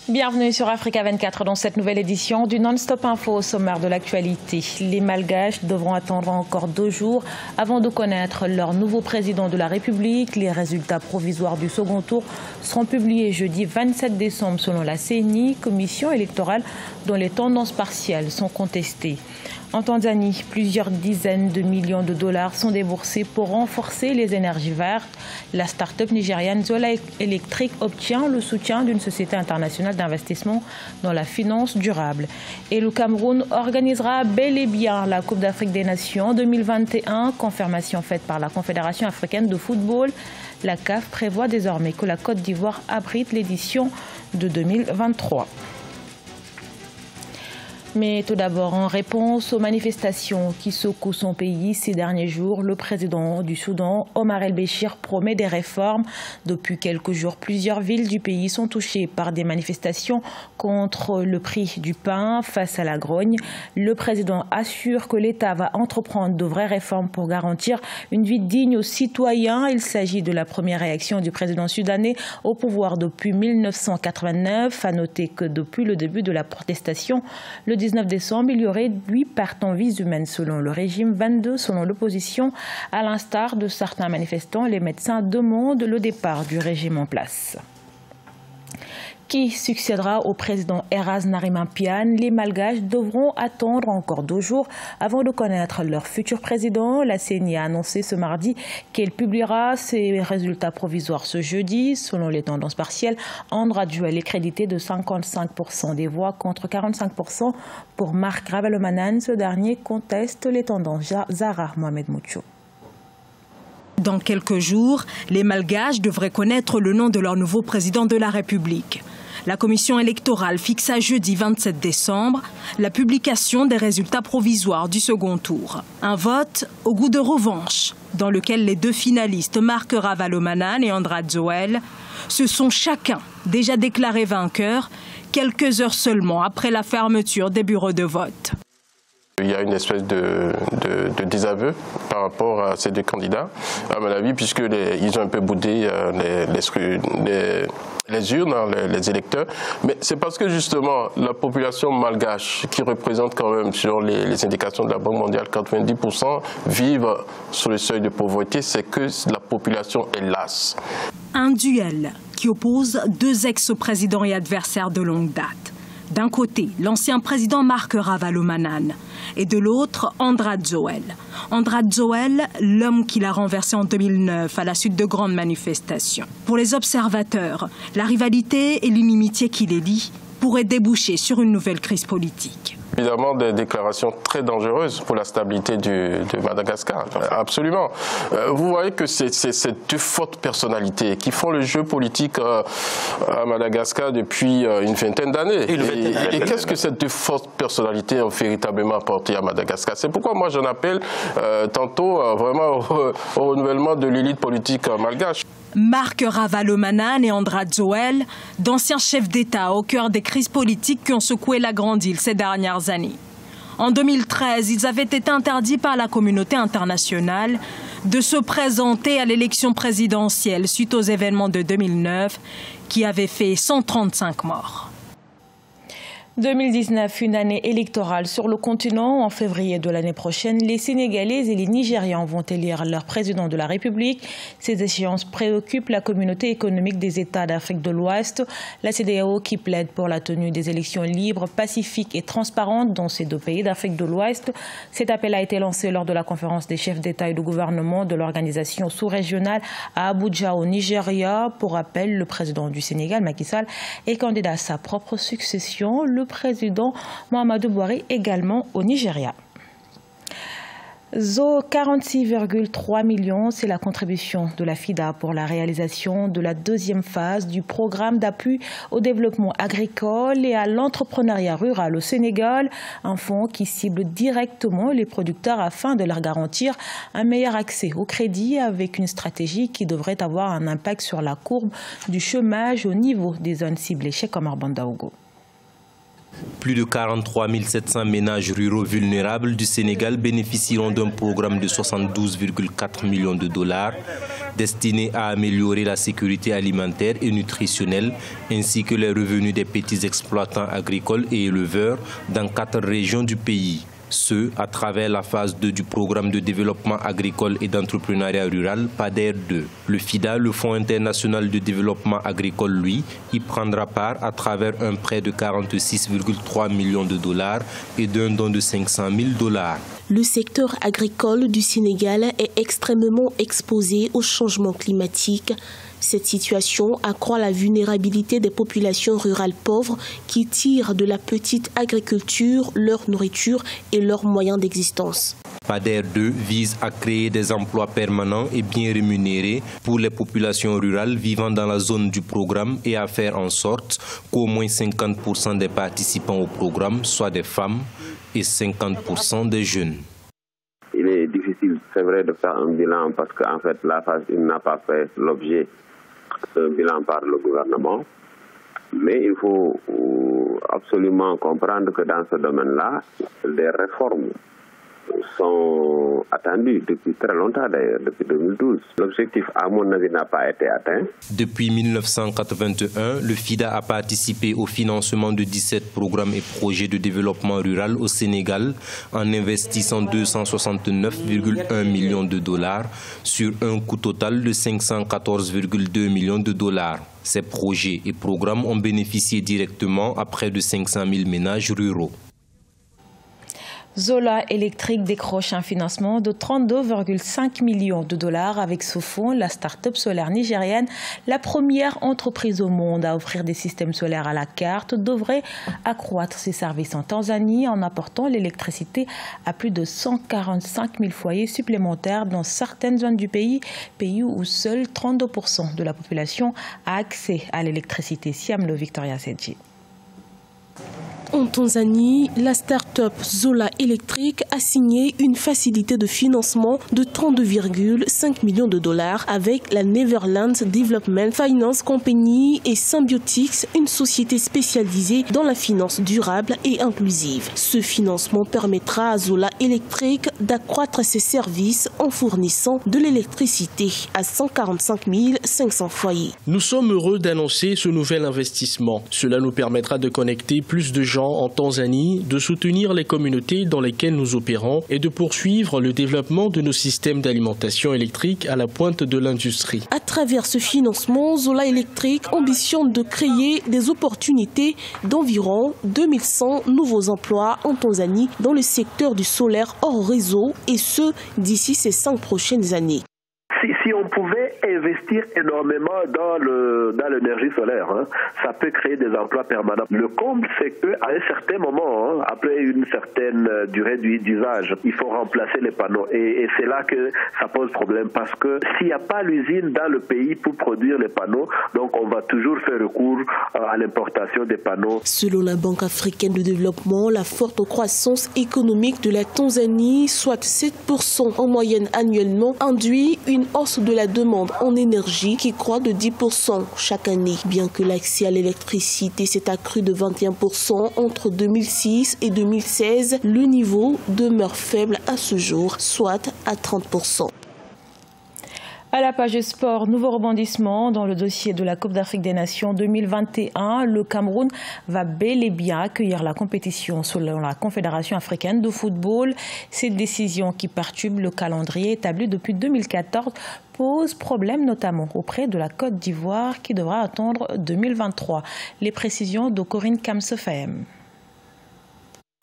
Bienvenue sur Africa 24 dans cette nouvelle édition du Non-Stop Info au sommaire de l'actualité. Les Malgaches devront attendre encore 2 jours avant de connaître leur nouveau président de la République. Les résultats provisoires du second tour seront publiés jeudi 27 décembre selon la CENI, commission électorale dont les tendances partielles sont contestées. En Tanzanie, plusieurs dizaines de millions de dollars sont déboursés pour renforcer les énergies vertes. La start-up nigériane Zola Electric obtient le soutien d'une société internationale d'investissement dans la finance durable. Et le Cameroun organisera bel et bien la Coupe d'Afrique des Nations 2021, confirmation faite par la Confédération africaine de football. La CAF prévoit désormais que la Côte d'Ivoire abrite l'édition de 2023. Mais tout d'abord, en réponse aux manifestations qui secouent son pays ces derniers jours, le président du Soudan, Omar el-Béchir, promet des réformes. Depuis quelques jours, plusieurs villes du pays sont touchées par des manifestations contre le prix du pain face à la grogne. Le président assure que l'État va entreprendre de vraies réformes pour garantir une vie digne aux citoyens. Il s'agit de la première réaction du président soudanais au pouvoir depuis 1989. À noter que depuis le début de la protestation, le 19 décembre, il y aurait 8 pertes en vies humaines selon le régime, 22 selon l'opposition. À l'instar de certains manifestants, les médecins demandent le départ du régime en place. Qui succédera au président Eraz Narimampian? Les Malgaches devront attendre encore 2 jours avant de connaître leur futur président. La CENI a annoncé ce mardi qu'elle publiera ses résultats provisoires ce jeudi. Selon les tendances partielles, Andra Joel est crédité de 55% des voix contre 45% pour Marc Ravalomanane. Ce dernier conteste les tendances. Zahra Mohamed Moucho. Dans quelques jours, les Malgaches devraient connaître le nom de leur nouveau président de la République. La commission électorale fixa jeudi 27 décembre la publication des résultats provisoires du second tour. Un vote au goût de revanche, dans lequel les 2 finalistes, Marc Ravalomanane et Andra Joel, se sont chacun déjà déclarés vainqueurs quelques heures seulement après la fermeture des bureaux de vote. Il y a une espèce de désaveu par rapport à ces 2 candidats, à mon avis, puisqu'ils ont un peu boudé les urnes, les électeurs. Mais c'est parce que justement, la population malgache, qui représente quand même, sur les indications de la Banque mondiale, 90% vivent sur le seuil de pauvreté, c'est que la population est lasse. Un duel qui oppose 2 ex-présidents et adversaires de longue date. D'un côté, l'ancien président Marc Ravalomanane et de l'autre, Andra Joel. Andra Joel, l'homme qui l'a renversé en 2009 à la suite de grandes manifestations. Pour les observateurs, la rivalité et l'inimitié qui les lie pourraient déboucher sur une nouvelle crise politique. Évidemment, des déclarations très dangereuses pour la stabilité de Madagascar. Absolument. Vous voyez que c'est ces 2 fortes personnalités qui font le jeu politique à Madagascar depuis une vingtaine d'années. Et qu'est-ce que ces 2 fortes personnalités ont véritablement apporté à Madagascar? C'est pourquoi moi j'en appelle tantôt vraiment au renouvellement de l'élite politique malgache. Marc Ravalomanane et Andra Joel, d'anciens chefs d'État au cœur des crises politiques qui ont secoué la Grande Île ces dernières années. En 2013, ils avaient été interdits par la communauté internationale de se présenter à l'élection présidentielle suite aux événements de 2009 qui avaient fait 135 morts. 2019, une année électorale sur le continent. En février de l'année prochaine, les Sénégalais et les Nigérians vont élire leur président de la République. Ces échéances préoccupent la communauté économique des États d'Afrique de l'Ouest. La CEDEAO qui plaide pour la tenue des élections libres, pacifiques et transparentes dans ces 2 pays d'Afrique de l'Ouest. Cet appel a été lancé lors de la conférence des chefs d'État et de gouvernement de l'organisation sous-régionale à Abuja au Nigeria. Pour rappel, le président du Sénégal, Macky Sall, est candidat à sa propre succession. Le président Muhammadu Buhari également au Nigeria. 46,3 millions, c'est la contribution de la FIDA pour la réalisation de la 2e phase du programme d'appui au développement agricole et à l'entrepreneuriat rural au Sénégal, un fonds qui cible directement les producteurs afin de leur garantir un meilleur accès au crédit avec une stratégie qui devrait avoir un impact sur la courbe du chômage au niveau des zones ciblées. Chez Omar Bandaogo. Plus de 43 700 ménages ruraux vulnérables du Sénégal bénéficieront d'un programme de 72,4 millions de dollars destiné à améliorer la sécurité alimentaire et nutritionnelle ainsi que les revenus des petits exploitants agricoles et éleveurs dans 4 régions du pays. Ce, à travers la phase 2 du programme de développement agricole et d'entrepreneuriat rural PADER 2. Le FIDA, le Fonds international de développement agricole, lui, y prendra part à travers un prêt de 46,3 millions de dollars et d'un don de 500 000 dollars. Le secteur agricole du Sénégal est extrêmement exposé au changement climatique. Cette situation accroît la vulnérabilité des populations rurales pauvres qui tirent de la petite agriculture leur nourriture et leurs moyens d'existence. PADER 2 vise à créer des emplois permanents et bien rémunérés pour les populations rurales vivant dans la zone du programme et à faire en sorte qu'au moins 50% des participants au programme soient des femmes et 50% des jeunes. Il est difficile, c'est vrai, de faire un bilan parce qu'en fait, la phase 1 n'a pas fait l'objet d'un bilan par le gouvernement. Mais il faut absolument comprendre que dans ce domaine-là, les réformes sont attendues depuis très longtemps d'ailleurs, depuis 2012. L'objectif, à mon avis, n'a pas été atteint. Depuis 1981, le FIDA a participé au financement de 17 programmes et projets de développement rural au Sénégal en investissant 269,1 millions de dollars sur un coût total de 514,2 millions de dollars. Ces projets et programmes ont bénéficié directement à près de 500 000 ménages ruraux. Zola Electric décroche un financement de 32,5 millions de dollars avec ce fonds. La start-up solaire nigérienne, la première entreprise au monde à offrir des systèmes solaires à la carte, devrait accroître ses services en Tanzanie en apportant l'électricité à plus de 145 000 foyers supplémentaires dans certaines zones du pays où seuls 32% de la population a accès à l'électricité. Siam le Victoria Sedji. En Tanzanie, la start-up Zola Electric a signé une facilité de financement de 32,5 millions de dollars avec la Netherlands Development Finance Company et Symbiotics, une société spécialisée dans la finance durable et inclusive. Ce financement permettra à Zola Electric d'accroître ses services en fournissant de l'électricité à 145 500 foyers. Nous sommes heureux d'annoncer ce nouvel investissement. Cela nous permettra de connecter plus de gens en Tanzanie, de soutenir les communautés dans lesquelles nous opérons et de poursuivre le développement de nos systèmes d'alimentation électrique à la pointe de l'industrie. À travers ce financement, Zola Electric ambitionne de créer des opportunités d'environ 2100 nouveaux emplois en Tanzanie dans le secteur du solaire hors réseau et ce, d'ici ces 5 prochaines années. Si on pouvait investir énormément dans l'énergie solaire, ça peut créer des emplois permanents. Le comble, c'est qu'à un certain moment, après une certaine durée d'usage, il faut remplacer les panneaux. Et c'est là que ça pose problème parce que s'il n'y a pas l'usine dans le pays pour produire les panneaux, donc on va toujours faire recours à l'importation des panneaux. Selon la Banque africaine de développement, la forte croissance économique de la Tanzanie, soit 7% en moyenne annuellement, induit une hausse de la demande en énergie qui croît de 10% chaque année. Bien que l'accès à l'électricité s'est accru de 21% entre 2006 et 2016, le niveau demeure faible à ce jour, soit à 30%. À la page sport, nouveau rebondissement dans le dossier de la Coupe d'Afrique des Nations 2021. Le Cameroun va bel et bien accueillir la compétition selon la Confédération africaine de football. Cette décision qui perturbe le calendrier établi depuis 2014 pose problème notamment auprès de la Côte d'Ivoire qui devra attendre 2023. Les précisions de Corinne Kamsefem.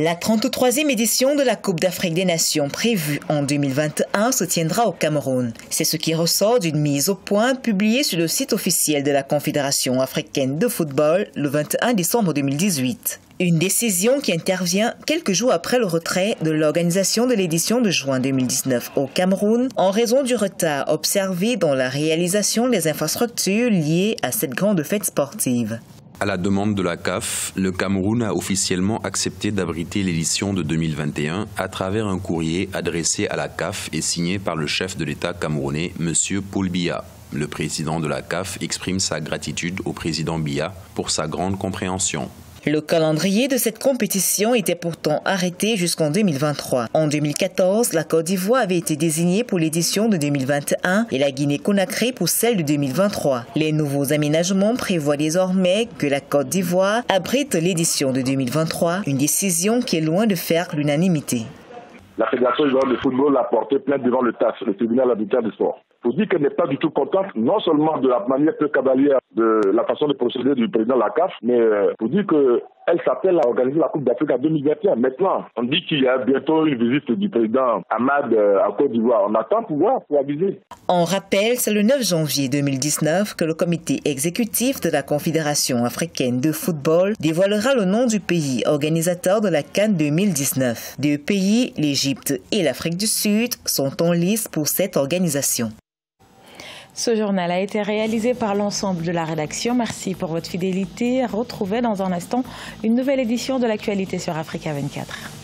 La 33e édition de la Coupe d'Afrique des Nations prévue en 2021 se tiendra au Cameroun. C'est ce qui ressort d'une mise au point publiée sur le site officiel de la Confédération africaine de football le 21 décembre 2018. Une décision qui intervient quelques jours après le retrait de l'organisation de l'édition de juin 2019 au Cameroun en raison du retard observé dans la réalisation des infrastructures liées à cette grande fête sportive. À la demande de la CAF, le Cameroun a officiellement accepté d'abriter l'édition de 2021 à travers un courrier adressé à la CAF et signé par le chef de l'État camerounais, M. Paul Biya. Le président de la CAF exprime sa gratitude au président Biya pour sa grande compréhension. Le calendrier de cette compétition était pourtant arrêté jusqu'en 2023. En 2014, la Côte d'Ivoire avait été désignée pour l'édition de 2021 et la Guinée-Conakry pour celle de 2023. Les nouveaux aménagements prévoient désormais que la Côte d'Ivoire abrite l'édition de 2023, une décision qui est loin de faire l'unanimité. La Fédération ivoirienne de football a porté plainte devant le TAS, le tribunal arbitral du sport. Il faut dire qu'elle n'est pas du tout contente, non seulement de la manière peu cavalière de la façon de procéder du président de la CAF, mais il faut dire qu'elle s'appelle à organiser la Coupe d'Afrique en 2021. Maintenant, on dit qu'il y a bientôt une visite du président Hamad à Côte d'Ivoire. On attend pour aviser. On rappelle, c'est le 9 janvier 2019 que le comité exécutif de la Confédération africaine de football dévoilera le nom du pays organisateur de la CAN 2019. Deux pays, l'Égypte et l'Afrique du Sud, sont en lice pour cette organisation. Ce journal a été réalisé par l'ensemble de la rédaction. Merci pour votre fidélité. Retrouvez dans un instant une nouvelle édition de l'actualité sur Africa 24.